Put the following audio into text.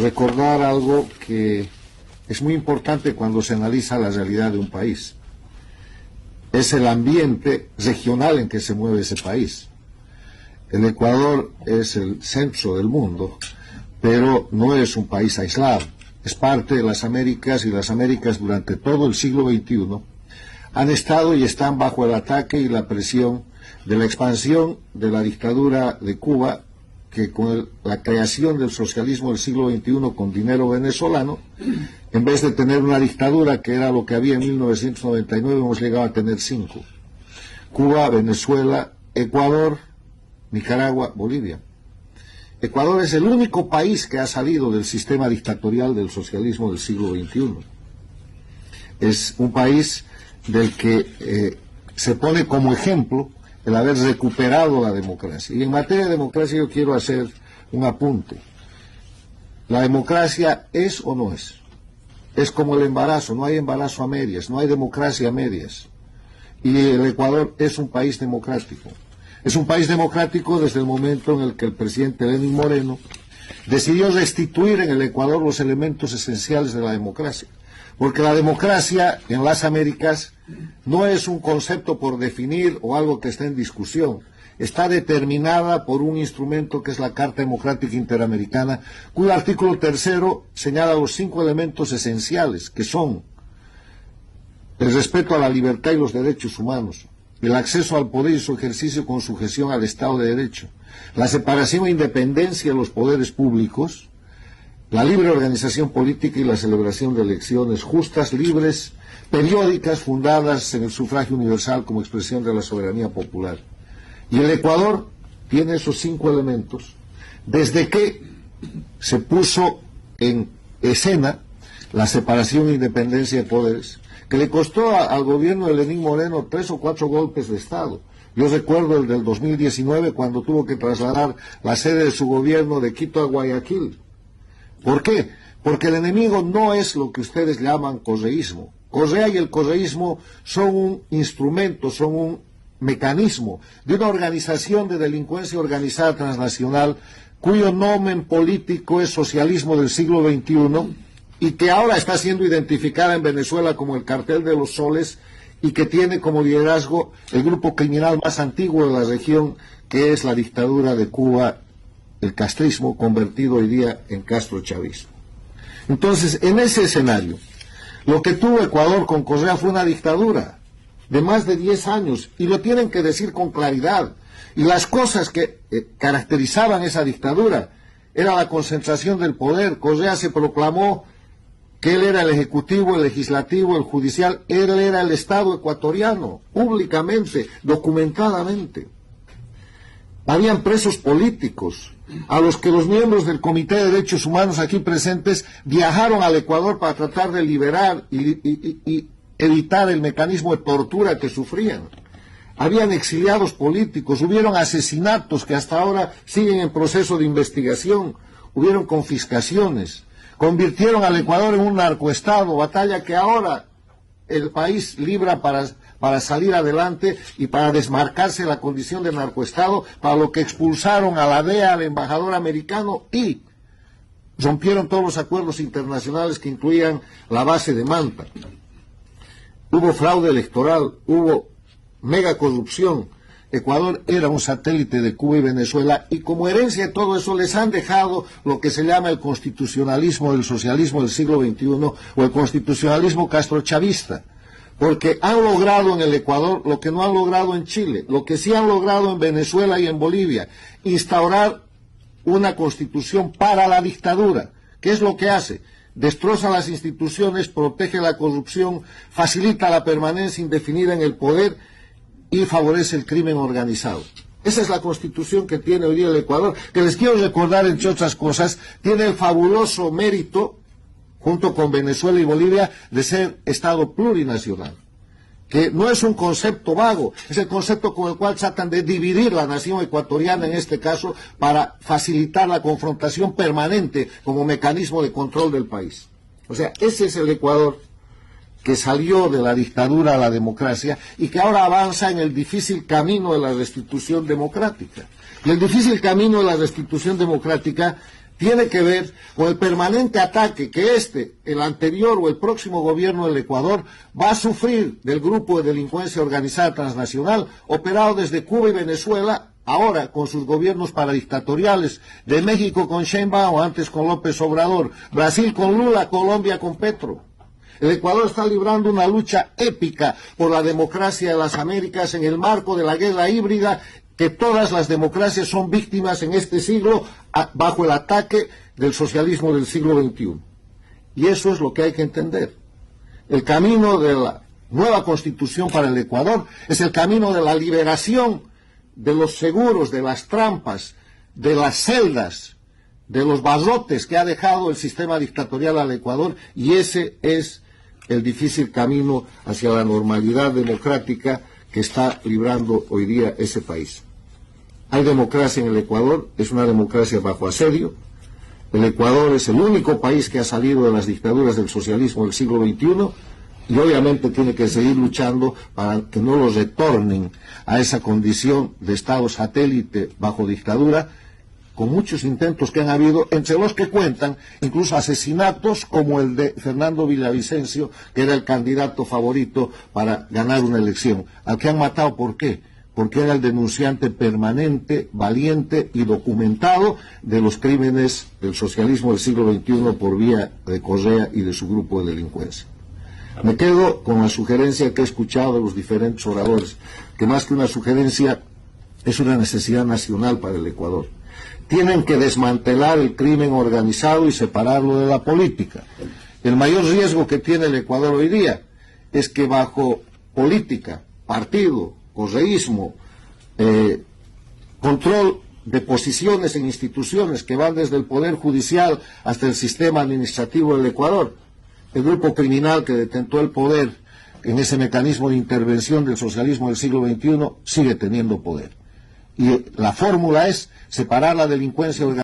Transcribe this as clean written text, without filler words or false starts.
recordar algo que es muy importante cuando se analiza la realidad de un país. Es el ambiente regional en que se mueve ese país. El Ecuador es el centro del mundo, pero no es un país aislado. Es parte de las Américas, y las Américas durante todo el siglo XXI han estado y están bajo el ataque y la presión de la expansión de la dictadura de Cuba, que con la creación del socialismo del siglo XXI con dinero venezolano, en vez de tener una dictadura que era lo que había en 1999, hemos llegado a tener 5. Cuba, Venezuela, Ecuador, Nicaragua, Bolivia. Ecuador es el único país que ha salido del sistema dictatorial del socialismo del siglo XXI. Es un país del que se pone como ejemplo el haber recuperado la democracia. Y en materia de democracia yo quiero hacer un apunte. ¿La democracia es o no es? Es como el embarazo, no hay embarazo a medias, no hay democracia a medias. Y el Ecuador es un país democrático. Es un país democrático desde el momento en el que el presidente Lenín Moreno decidió restituir en el Ecuador los elementos esenciales de la democracia. Porque la democracia en las Américas no es un concepto por definir o algo que está en discusión. Está determinada por un instrumento que es la Carta Democrática Interamericana, cuyo artículo 3 señala los 5 elementos esenciales, que son el respeto a la libertad y los derechos humanos, el acceso al poder y su ejercicio con sujeción al Estado de Derecho, la separación e independencia de los poderes públicos, la libre organización política y la celebración de elecciones justas, libres, periódicas, fundadas en el sufragio universal como expresión de la soberanía popular. Y el Ecuador tiene esos 5 elementos desde que se puso en escena la separación e independencia de poderes, que le costó al gobierno de Lenín Moreno 3 o 4 golpes de Estado. Yo recuerdo el del 2019, cuando tuvo que trasladar la sede de su gobierno de Quito a Guayaquil. ¿Por qué? Porque el enemigo no es lo que ustedes llaman correísmo. Correa y el correísmo son un instrumento, son un mecanismo de una organización de delincuencia organizada transnacional cuyo nomen político es socialismo del siglo XXI y que ahora está siendo identificada en Venezuela como el cartel de los soles y que tiene como liderazgo el grupo criminal más antiguo de la región, que es la dictadura de Cuba, el castrismo convertido hoy día en castrochavismo. Entonces, en ese escenario, lo que tuvo Ecuador con Correa fue una dictadura de más de 10 años, y lo tienen que decir con claridad. Y las cosas que caracterizaban esa dictadura era la concentración del poder. Correa se proclamó que él era el ejecutivo, el legislativo, el judicial, él era el Estado ecuatoriano, públicamente, documentadamente. Habían presos políticos, a los que los miembros del Comité de Derechos Humanos aquí presentes viajaron al Ecuador para tratar de liberar y evitar el mecanismo de tortura que sufrían. Habían exiliados políticos, hubieron asesinatos que hasta ahora siguen en proceso de investigación, hubieron confiscaciones, convirtieron al Ecuador en un narcoestado, batalla que ahora el país libra para salir adelante y para desmarcarse de la condición de narcoestado, para lo que expulsaron a la DEA, al embajador americano, y rompieron todos los acuerdos internacionales que incluían la base de Manta. Hubo fraude electoral, hubo mega corrupción. Ecuador era un satélite de Cuba y Venezuela, y como herencia de todo eso les han dejado lo que se llama el constitucionalismo del socialismo del siglo XXI o el constitucionalismo castrochavista, porque han logrado en el Ecuador lo que no han logrado en Chile, lo que sí han logrado en Venezuela y en Bolivia, instaurar una constitución para la dictadura. ¿Qué es lo que hace? Destroza las instituciones, protege la corrupción, facilita la permanencia indefinida en el poder y favorece el crimen organizado. Esa es la constitución que tiene hoy día el Ecuador, que les quiero recordar, entre otras cosas, tiene el fabuloso mérito, junto con Venezuela y Bolivia, de ser Estado plurinacional, que no es un concepto vago, es el concepto con el cual tratan de dividir la nación ecuatoriana, en este caso, para facilitar la confrontación permanente como mecanismo de control del país. O sea, ese es el Ecuador que salió de la dictadura a la democracia y que ahora avanza en el difícil camino de la restitución democrática. Y el difícil camino de la restitución democrática tiene que ver con el permanente ataque que el anterior o el próximo gobierno del Ecuador va a sufrir del grupo de delincuencia organizada transnacional operado desde Cuba y Venezuela, ahora con sus gobiernos paradictatoriales, de México con Sheinbaum, antes con López Obrador, Brasil con Lula, Colombia con Petro. El Ecuador está librando una lucha épica por la democracia de las Américas en el marco de la guerra híbrida que todas las democracias son víctimas en este siglo bajo el ataque del socialismo del siglo XXI. Y eso es lo que hay que entender. El camino de la nueva constitución para el Ecuador es el camino de la liberación de los seguros, de las trampas, de las celdas, de los barrotes que ha dejado el sistema dictatorial al Ecuador, y ese es el difícil camino hacia la normalidad democrática que está librando hoy día ese país. Hay democracia en el Ecuador, es una democracia bajo asedio. El Ecuador es el único país que ha salido de las dictaduras del socialismo del siglo XXI y obviamente tiene que seguir luchando para que no lo retornen a esa condición de Estado satélite bajo dictadura, con muchos intentos que han habido, entre los que cuentan incluso asesinatos como el de Fernando Villavicencio, que era el candidato favorito para ganar una elección, al que han matado. ¿Por qué? Porque era el denunciante permanente, valiente y documentado de los crímenes del socialismo del siglo XXI por vía de Correa y de su grupo de delincuencia. Me quedo con la sugerencia que he escuchado de los diferentes oradores, que más que una sugerencia es una necesidad nacional para el Ecuador. Tienen que desmantelar el crimen organizado y separarlo de la política. El mayor riesgo que tiene el Ecuador hoy día es que bajo política, partido, correísmo, control de posiciones en instituciones que van desde el Poder Judicial hasta el sistema administrativo del Ecuador, el grupo criminal que detentó el poder en ese mecanismo de intervención del socialismo del siglo XXI sigue teniendo poder. Y la fórmula es separar la delincuencia organizada